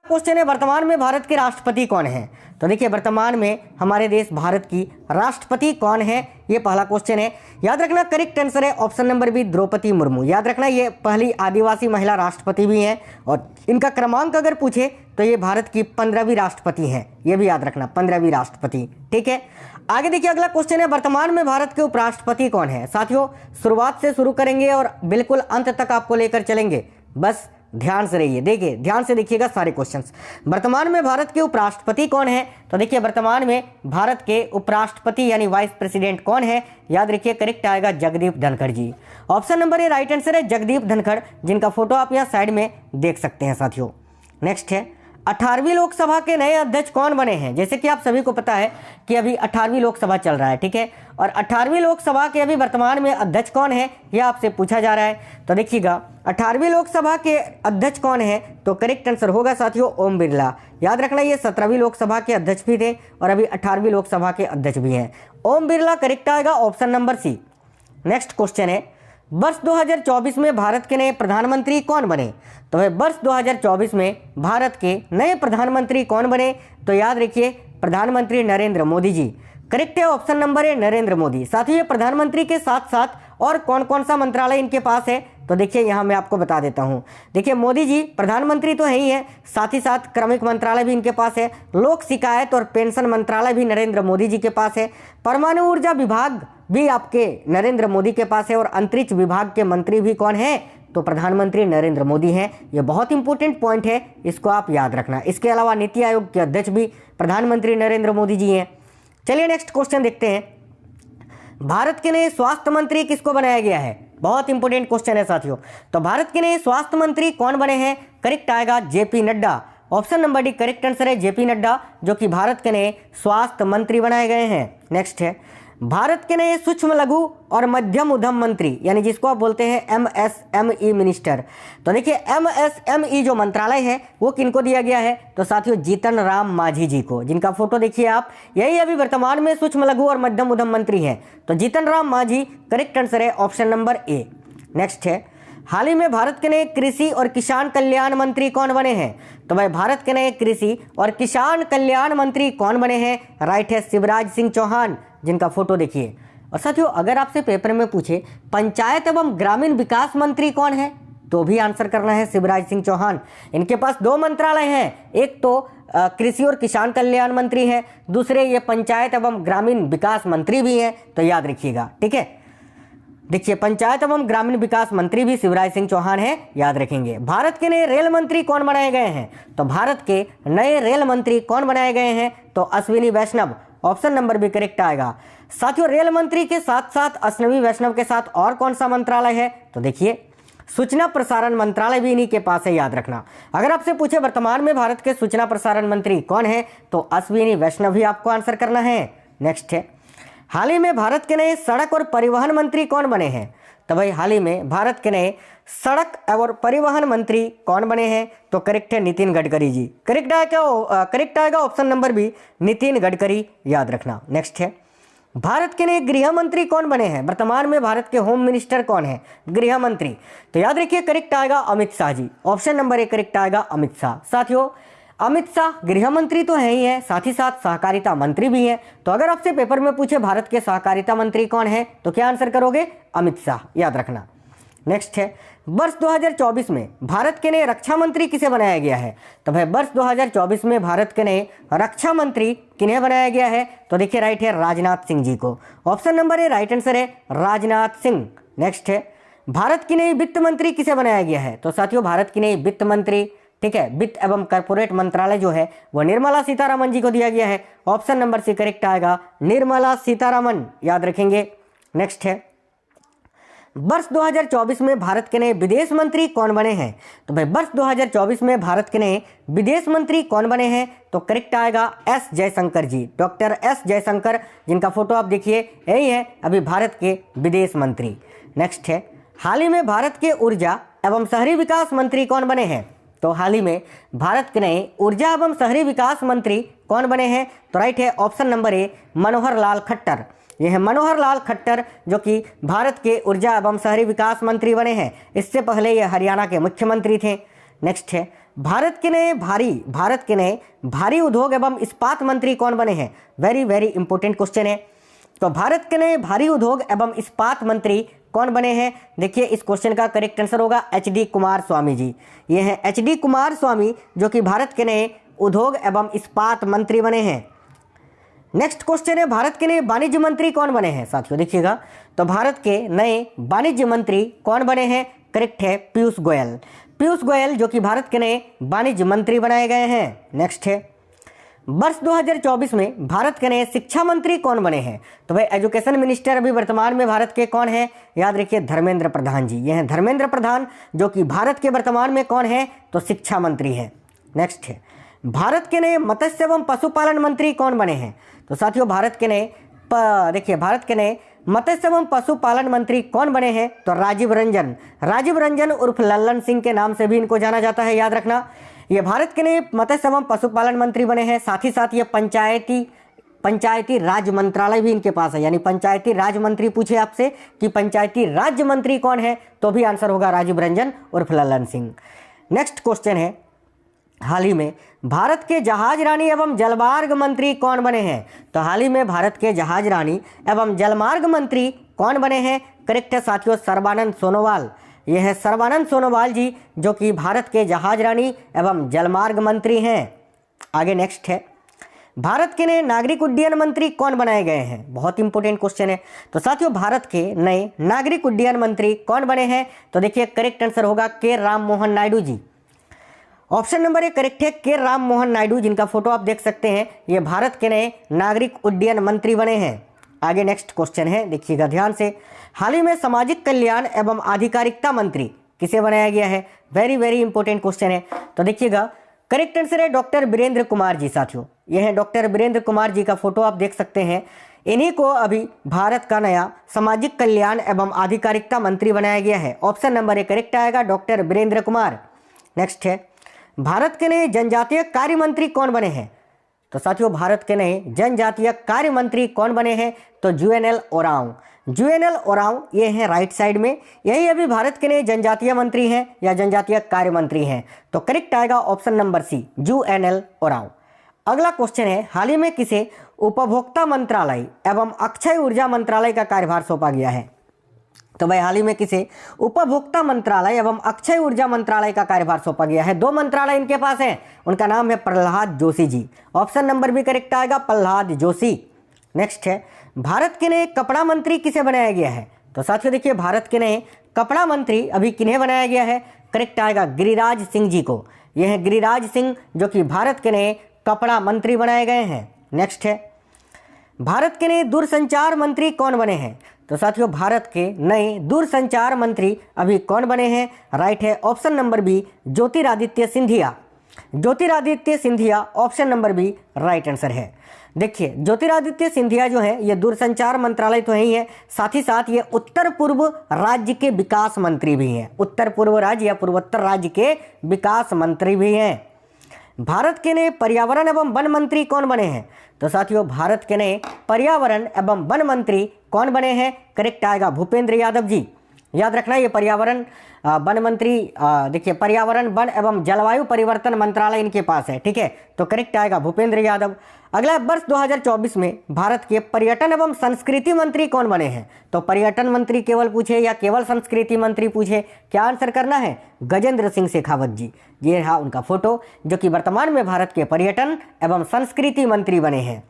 Question है वर्तमान में भारत के राष्ट्रपति कौन है। तो देखिए वर्तमान में हमारे देश भारत की राष्ट्रपति कौन है, ये पहला क्वेश्चन है। याद रखना करेक्ट आंसर है option number B Draupadi Murmu. याद रखना ये पहली आदिवासी महिला राष्ट्रपति भी हैं और इनका क्रमांक अगर पूछे तो ये भारत की 15वीं राष्ट्रपति हैं, ये भी याद रखना 15वीं राष्ट्रपति। ठीक है, आगे देखिए अगला क्वेश्चन है वर्तमान में भारत के उपराष्ट्रपति कौन है। साथियों शुरुआत से शुरू करेंगे और बिल्कुल अंत तक आपको लेकर चलेंगे, बस ध्यान से रहिए। देखिए ध्यान से देखिएगा सारे क्वेश्चंस। वर्तमान में भारत के उपराष्ट्रपति कौन है। तो देखिए वर्तमान में भारत के उपराष्ट्रपति यानी वाइस प्रेसिडेंट कौन है, याद रखिए करेक्ट आएगा Jagdeep Dhankhar ji. Option number A right answer है जगदीप धनखड़, जिनका फोटो आप यहाँ साइड में देख सकते हैं साथियों। नेक्स्ट है 18वीं लोकसभा के नए अध्यक्ष कौन बने हैं। जैसे कि आप सभी को पता है कि अभी 18वीं लोकसभा चल रहा है, ठीक है, और 18वीं लोकसभा के अभी वर्तमान में अध्यक्ष कौन है यह आपसे पूछा जा रहा है। तो देखिएगा 18वीं लोकसभा के अध्यक्ष कौन है, तो करेक्ट आंसर होगा साथियों ओम बिरला। याद रखना ये 17वीं लोकसभा के अध्यक्ष भी थे और अभी 18वीं लोकसभा के अध्यक्ष भी हैं। ओम बिरला करेक्ट आएगा option number C. Next question है वर्ष 2024 में भारत के नए प्रधानमंत्री कौन बने। तो भाई वर्ष 2024 में भारत के नए प्रधानमंत्री कौन बने, तो याद रखिए प्रधानमंत्री नरेंद्र मोदी जी। करेक्ट है ऑप्शन नंबर ए नरेंद्र मोदी। साथ ही ये प्रधानमंत्री के साथ साथ और कौन कौन सा मंत्रालय इनके पास है, तो देखिए यहाँ मैं आपको बता देता हूँ। देखिए मोदी जी प्रधानमंत्री तो है ही है, साथ ही साथ क्रमिक मंत्रालय भी इनके पास है, लोक शिकायत और पेंशन मंत्रालय भी नरेंद्र मोदी जी के पास है, परमाणु ऊर्जा विभाग भी आपके नरेंद्र मोदी के पास है और अंतरिक्ष विभाग के मंत्री भी कौन है, तो प्रधानमंत्री नरेंद्र मोदी हैं। ये बहुत इंपॉर्टेंट पॉइंट है, इसको आप याद रखना। इसके अलावा नीति आयोग के अध्यक्ष भी प्रधानमंत्री नरेंद्र मोदी जी हैं। चलिए नेक्स्ट क्वेश्चन देखते हैं, भारत के नए स्वास्थ्य मंत्री किसको बनाया गया है। बहुत इंपॉर्टेंट क्वेश्चन है साथियों। तो भारत के नए स्वास्थ्य मंत्री कौन बने हैं, करेक्ट आएगा JP Nadda. Option number D correct answer है जेपी नड्डा, जो कि भारत के नए स्वास्थ्य मंत्री बनाए गए हैं। नेक्स्ट है भारत के नए सूक्ष्म लघु और मध्यम उद्यम मंत्री, यानी जिसको आप बोलते हैं एमएसएमई मिनिस्टर। तो देखिए एमएसएमई जो मंत्रालय है वो किनको दिया गया है, तो साथियों जीतन राम मांझी जी को, जिनका फोटो देखिए आप, यही अभी वर्तमान में सूक्ष्म लघु और मध्यम उद्यम मंत्री हैं। तो जीतन राम मांझी करेक्ट आंसर है ऑप्शन नंबर ए। नेक्स्ट है हाल ही में भारत के नए कृषि और किसान कल्याण मंत्री कौन बने हैं। तो भाई भारत के नए कृषि और किसान कल्याण मंत्री कौन बने हैं, राइट है शिवराज सिंह चौहान, जिनका फोटो देखिए। और साथियों अगर आपसे पेपर में पूछे पंचायत एवं ग्रामीण विकास मंत्री कौन है, तो भी आंसर करना है शिवराज सिंह चौहान। इनके पास दो मंत्रालय हैं, एक तो कृषि और किसान कल्याण मंत्री हैं, दूसरे ये पंचायत एवं ग्रामीण विकास मंत्री भी हैं, तो याद रखिएगा। ठीक है, देखिए पंचायत एवं ग्रामीण विकास मंत्री भी शिवराज सिंह चौहान है, याद रखेंगे। भारत के नए रेल मंत्री कौन बनाए गए हैं, तो भारत के नए रेल मंत्री कौन बनाए गए हैं, तो अश्विनी वैष्णव। ऑप्शन नंबर भी करेक्ट आएगा। साथियों रेल मंत्री के साथ साथ अश्विनी वैष्णव के साथ और कौन सा मंत्रालय है, तो देखिए सूचना प्रसारण मंत्रालय भी इन्हीं के पास है, याद रखना। अगर आपसे पूछे वर्तमान में भारत के सूचना प्रसारण मंत्री कौन है, तो अश्विनी वैष्णव ही आपको आंसर करना है। नेक्स्ट है हाल ही में भारत के नए सड़क और परिवहन मंत्री कौन बने हैं। तो भाई हाल ही में भारत के नए सड़क और परिवहन मंत्री कौन बने हैं, तो करेक्ट है नितिन गडकरी जी। करेक्ट आएगा option number B Nitin Gadkari, याद रखना। नेक्स्ट है भारत के नए गृह मंत्री कौन बने हैं। वर्तमान में भारत के होम मिनिस्टर कौन है, गृह मंत्री, तो याद रखिए करेक्ट आएगा Amit Shah ji. Option number A correct आएगा अमित शाह। साथियों अमित शाह गृह मंत्री तो है ही है, साथ ही साथ सहकारिता मंत्री भी हैं। तो अगर आपसे पेपर में पूछे भारत के सहकारिता मंत्री कौन है, तो क्या आंसर करोगे, अमित शाह, याद रखना। नेक्स्ट है वर्ष 2024 में भारत के नए रक्षा मंत्री किसे बनाया गया है। तो भाई वर्ष 2024 में भारत के नए रक्षा मंत्री किन्हें बनाया गया है, तो देखिए राइट है राजनाथ सिंह जी को। Option number A right answer है राजनाथ सिंह। नेक्स्ट है भारत की नई वित्त मंत्री किसे बनाया गया है। तो साथियों भारत की नई वित्त मंत्री, ठीक है, वित्त एवं कॉर्पोरेट मंत्रालय जो है वो निर्मला सीतारमण जी को दिया गया है। ऑप्शन नंबर सी करेक्ट आएगा निर्मला सीतारमण, याद रखेंगे। नेक्स्ट है वर्ष 2024 में भारत के नए विदेश मंत्री कौन बने हैं। तो भाई वर्ष 2024 में भारत के नए विदेश मंत्री कौन बने हैं, तो करेक्ट आएगा एस जयशंकर जी, डॉक्टर एस जयशंकर, जिनका फोटो आप देखिए, यही है अभी भारत के विदेश मंत्री। नेक्स्ट है हाल ही में भारत के ऊर्जा एवं शहरी विकास मंत्री कौन बने हैं। तो हाल ही में भारत के नए ऊर्जा एवं शहरी विकास मंत्री कौन बने हैं, तो राइट है ऑप्शन नंबर ए मनोहर लाल खट्टर। यह है मनोहर लाल खट्टर, जो कि भारत के ऊर्जा एवं शहरी विकास मंत्री बने हैं। इससे पहले ये हरियाणा के मुख्यमंत्री थे। नेक्स्ट है भारत के नए भारी उद्योग एवं इस्पात मंत्री कौन बने हैं? वेरी वेरी इंपॉर्टेंट क्वेश्चन है। तो भारत के नए भारी उद्योग एवं इस्पात मंत्री कौन बने हैं? देखिए इस क्वेश्चन का करेक्ट आंसर होगा एच.डी. कुमारस्वामी जी। ये हैं एच.डी. कुमारस्वामी जो कि भारत के नए उद्योग एवं इस्पात मंत्री बने हैं। नेक्स्ट क्वेश्चन है, भारत के नए वाणिज्य मंत्री कौन बने हैं? साथियों देखिएगा, तो भारत के नए वाणिज्य मंत्री कौन बने हैं? करेक्ट है पीयूष गोयल। पीयूष गोयल जो कि भारत के नए वाणिज्य मंत्री बनाए गए हैं। नेक्स्ट है, वर्ष 2024 में भारत के नए शिक्षा मंत्री कौन बने हैं? तो भाई एजुकेशन मिनिस्टर अभी वर्तमान में भारत के कौन है? याद रखिए धर्मेंद्र प्रधान जी। ये हैं धर्मेंद्र प्रधान जो कि भारत के वर्तमान में कौन है? तो शिक्षा मंत्री हैं। नेक्स्ट है, भारत के नए मत्स्य एवं पशुपालन मंत्री कौन बने हैं? तो साथियों भारत के नए मत्स्य एवं पशुपालन मंत्री कौन बने हैं? तो राजीव रंजन उर्फ लल्लन सिंह के नाम से भी इनको जाना जाता है, याद रखना। ये भारत के नए मत्स्य एवं पशुपालन मंत्री बने हैं। साथ ही साथ ये पंचायती राज मंत्रालय भी इनके पास है, यानी पंचायती राज मंत्री पूछे आपसे कि पंचायती राज्य मंत्री कौन है, तो भी आंसर होगा राजीव रंजन उर्फ लल्लन सिंह। नेक्स्ट क्वेश्चन है, हाल ही में भारत के जहाज रानी एवं जलमार्ग मंत्री कौन बने हैं? तो हाल ही में भारत के जहाज रानी एवं जलमार्ग मंत्री कौन बने हैं? करेक्ट है साथियों सर्बानंद सोनोवाल। यह है सर्बानंद सोनोवाल जी जो कि भारत के जहाज रानी एवं जलमार्ग मंत्री हैं। आगे नेक्स्ट है, भारत के नए नागरिक उड्डयन मंत्री कौन बनाए गए हैं? बहुत इंपॉर्टेंट क्वेश्चन है। तो साथियों भारत के नए नागरिक उड्डयन मंत्री कौन बने हैं? तो देखिए करेक्ट आंसर होगा के Ram Mohan Naidu ji. Option number A correct है के राम मोहन नायडू, जिनका फोटो आप देख सकते हैं। ये भारत के नए नागरिक उड्डयन मंत्री बने हैं। आगे नेक्स्ट क्वेश्चन है, देखिएगा ध्यान से, हाल ही में सामाजिक कल्याण एवं आधिकारिकता मंत्री किसे बनाया गया है? वेरी वेरी इंपॉर्टेंट क्वेश्चन है। तो देखिएगा करेक्ट आंसर है डॉक्टर वीरेंद्र कुमार जी। साथियों यह है डॉक्टर वीरेंद्र कुमार जी का फोटो आप देख सकते हैं। इन्हीं को अभी भारत का नया सामाजिक कल्याण एवं आधिकारिकता मंत्री बनाया गया है। ऑप्शन नंबर ए करेक्ट आएगा डॉक्टर वीरेंद्र कुमार। नेक्स्ट है, भारत के नए जनजातीय कार्य मंत्री कौन बने हैं? तो साथियों भारत के नए जनजातीय कार्य मंत्री कौन बने हैं? तो जुएनएल ओरांव ये हैं राइट साइड में, यही अभी भारत के नए जनजातीय मंत्री हैं या जनजातीय कार्य मंत्री हैं। तो करेक्ट आएगा ऑप्शन नंबर सी जुएनएल ओरांव। अगला क्वेश्चन है, हाल ही में किसे उपभोक्ता मंत्रालय एवं अक्षय ऊर्जा मंत्रालय का कार्यभार सौंपा गया है? तो भाई हाल ही में किसे उपभोक्ता मंत्रालय एवं अक्षय ऊर्जा मंत्रालय का कार्यभार सौंपा गया है? दो मंत्रालय इनके पास हैं, उनका नाम है प्रहलाद जोशी जी। ऑप्शन नंबर भी करेक्ट आएगा प्रहलाद जोशी। नेक्स्ट है, भारत के नए कपड़ा मंत्री किसे बनाया गया है? तो साथियों देखिए भारत के नए कपड़ा मंत्री अभी किन्हें बनाया गया है? करेक्ट आएगा गिरिराज सिंह जी को। यह है गिरिराज सिंह जो कि भारत के नए कपड़ा मंत्री बनाए गए हैं। नेक्स्ट है, भारत के नए दूरसंचार मंत्री कौन बने हैं? तो साथियों भारत के नए दूरसंचार मंत्री अभी कौन बने हैं? राइट है option number B Jyotiraditya Scindia. Option number B right answer है। देखिए ज्योतिरादित्य सिंधिया जो है ये दूरसंचार मंत्रालय तो है ही है, साथ ही साथ ये उत्तर पूर्व राज्य के विकास मंत्री भी हैं। उत्तर पूर्व राज्य या पूर्वोत्तर राज्य के विकास मंत्री भी हैं। भारत के नए पर्यावरण एवं वन मंत्री कौन बने हैं? तो साथियों भारत के नए पर्यावरण एवं वन मंत्री कौन बने हैं? करेक्ट आएगा भूपेंद्र यादव जी। याद रखना ये पर्यावरण वन मंत्री देखिए पर्यावरण वन एवं जलवायु परिवर्तन मंत्रालय इनके पास है, ठीक है। तो करेक्ट आएगा भूपेंद्र यादव। अगला वर्ष 2024 में भारत के पर्यटन एवं संस्कृति मंत्री कौन बने हैं? तो पर्यटन मंत्री केवल पूछे या केवल संस्कृति मंत्री पूछे, क्या आंसर करना है? गजेंद्र सिंह शेखावत जी। ये रहा उनका फोटो जो कि वर्तमान में भारत के पर्यटन एवं संस्कृति मंत्री बने हैं।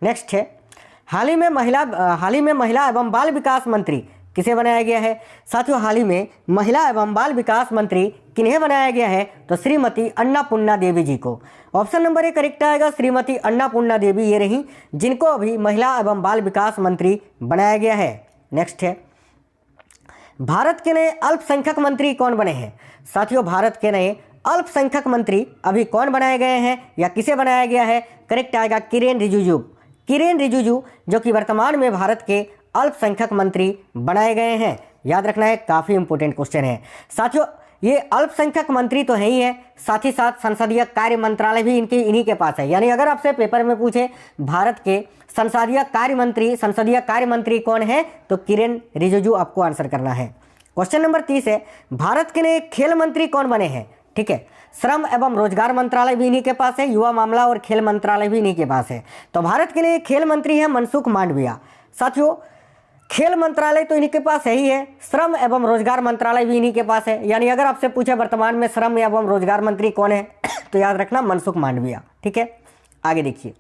नेक्स्ट है, हाल ही में महिला एवं बाल विकास मंत्री किसे बनाया गया है? साथियों हाल ही में महिला एवं बाल विकास मंत्री किन्हें बनाया गया है? तो श्रीमती अन्नापूर्णा देवी जी को। ऑप्शन नंबर ए करेक्ट आएगा श्रीमती अन्नापूर्णा देवी ये रही जिनको अभी महिला एवं बाल विकास मंत्री बनाया गया है। नेक्स्ट है, भारत के नए अल्पसंख्यक मंत्री कौन बने हैं? साथियों भारत के नए अल्पसंख्यक मंत्री अभी कौन बनाए गए हैं या किसे बनाया गया है? करेक्ट आएगा किरेन रिजिजू जो कि वर्तमान में भारत के अल्पसंख्यक मंत्री बनाए गए हैं। याद रखना है काफ़ी इंपॉर्टेंट क्वेश्चन है। साथियों ये अल्पसंख्यक मंत्री तो है ही है, साथ ही साथ संसदीय कार्य मंत्रालय भी इन्हीं के पास है। यानी अगर आपसे पेपर में पूछे भारत के संसदीय कार्य मंत्री कौन है तो किरेन रिजिजू आपको आंसर करना है। क्वेश्चन नंबर 30 है, भारत के नए खेल मंत्री कौन बने हैं? ठीक है, श्रम एवं रोजगार मंत्रालय भी इन्हीं के पास है, युवा मामला और खेल मंत्रालय भी इन्हीं के पास है। तो भारत के लिए खेल मंत्री है मनसुख मांडविया। साथियों, खेल मंत्रालय तो इन्हीं के पास है ही है, श्रम एवं रोजगार मंत्रालय भी इन्हीं के पास है। यानी अगर आपसे पूछे वर्तमान में श्रम एवं रोजगार मंत्री कौन है तो याद रखना मनसुख मांडविया। ठीक है, आगे देखिए,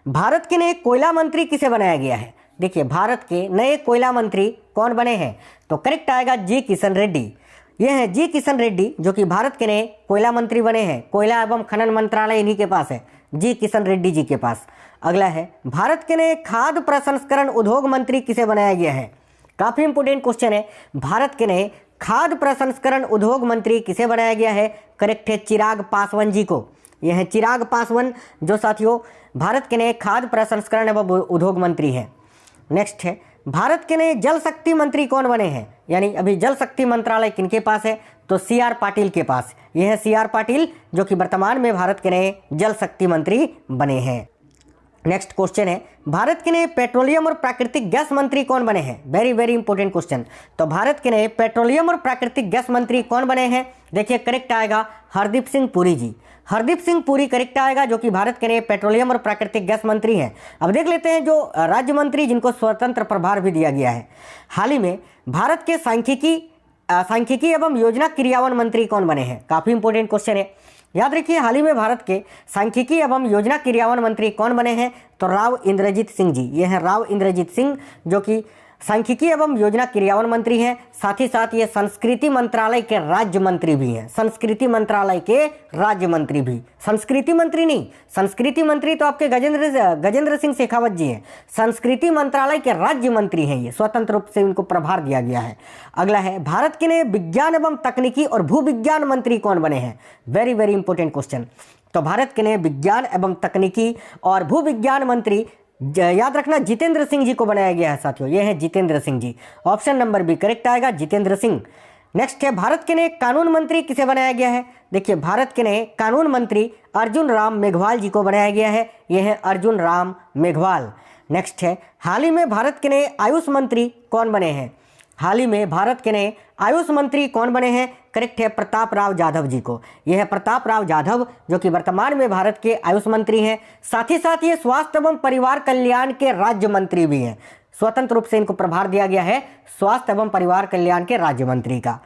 भारत के नए कोयला मंत्री किसे बनाया गया है? देखिए, भारत के नए कोयला मंत्री कौन बने हैं? तो करेक्ट आएगा जी किशन रेड्डी। ये हैं जी किशन रेड्डी, जो कि भारत के नए कोयला मंत्री बने हैं। कोयला एवं खनन मंत्रालय इन्हीं के पास है, जी किशन रेड्डी जी के पास। अगला है, भारत के नए खाद्य प्रसंस्करण उद्योग मंत्री किसे बनाया गया है? काफी इंपोर्टेंट क्वेश्चन है। भारत के नए खाद्य प्रसंस्करण उद्योग मंत्री किसे बनाया गया है? करेक्ट है चिराग पासवान जी को। यह है चिराग पासवान, जो साथियों भारत के नए खाद्य प्रसंस्करण एवं उद्योग मंत्री हैं। नेक्स्ट है, भारत के नए जल शक्ति मंत्री कौन बने हैं? यानी अभी जल शक्ति मंत्रालय किनके पास है? तो सी आर पाटिल के पास। यह है सी आर पाटिल, जो कि वर्तमान में भारत के नए जल शक्ति मंत्री बने हैं। नेक्स्ट क्वेश्चन है, भारत के नए पेट्रोलियम और प्राकृतिक गैस मंत्री कौन बने हैं? Very very important question. तो भारत के नए पेट्रोलियम और प्राकृतिक गैस मंत्री कौन बने हैं? देखिए, करेक्ट आएगा हरदीप सिंह पुरी जी। हरदीप सिंह पुरी करेक्ट आएगा, जो कि भारत के नए पेट्रोलियम और प्राकृतिक गैस मंत्री हैं। अब देख लेते हैं जो राज्य मंत्री जिनको स्वतंत्र प्रभार भी दिया गया है। हाल ही में भारत के सांख्यिकी एवं योजना क्रियान्वयन मंत्री कौन बने हैं? काफी इंपॉर्टेंट क्वेश्चन है, याद रखिए। हाल ही में भारत के सांख्यिकी एवं योजना क्रियान्वयन मंत्री कौन बने हैं? तो राव इंद्रजीत सिंह जी। ये हैं राव इंद्रजीत सिंह, जो कि सांख्यिकी एवं योजना क्रियान्वयन मंत्री हैं। साथ ही साथ ये संस्कृति मंत्रालय के राज्य मंत्री भी हैं। संस्कृति मंत्रालय के राज्य मंत्री भी, संस्कृति मंत्री नहीं, संस्कृति मंत्री तो आपके गजेंद्र सिंह शेखावत जी हैं। संस्कृति मंत्रालय के राज्य मंत्री हैं ये, स्वतंत्र रूप से इनको प्रभार दिया गया है। अगला है, भारत के नए विज्ञान एवं तकनीकी और भू विज्ञान मंत्री कौन बने हैं? Very very important question. तो भारत के नए विज्ञान एवं तकनीकी और भू विज्ञान मंत्री याद रखना जितेंद्र सिंह जी को बनाया गया है साथियों। ये है Jitendra Singh ji. Option number B correct आएगा, जितेंद्र सिंह। नेक्स्ट है, भारत के नए कानून मंत्री किसे बनाया गया है? देखिए, भारत के नए कानून मंत्री अर्जुन राम मेघवाल जी को बनाया गया है। ये है अर्जुन राम मेघवाल। नेक्स्ट है, हाल ही में भारत के नए आयुष मंत्री कौन बने हैं? हाल ही में भारत के नए आयुष मंत्री कौन बने हैं? करेक्ट है प्रताप राव जाधव जी को। यह है प्रताप राव जाधव, जो कि वर्तमान में भारत के आयुष मंत्री हैं। साथ ही साथ ये स्वास्थ्य एवं परिवार कल्याण के राज्य मंत्री भी हैं। स्वतंत्र रूप से इनको प्रभार दिया गया है स्वास्थ्य एवं परिवार कल्याण के राज्य मंत्री का।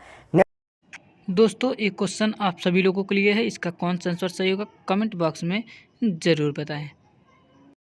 दोस्तों, एक क्वेश्चन आप सभी लोगों के लिए है, इसका कौन सा आंसर सही होगा कमेंट बॉक्स में जरूर बताएं।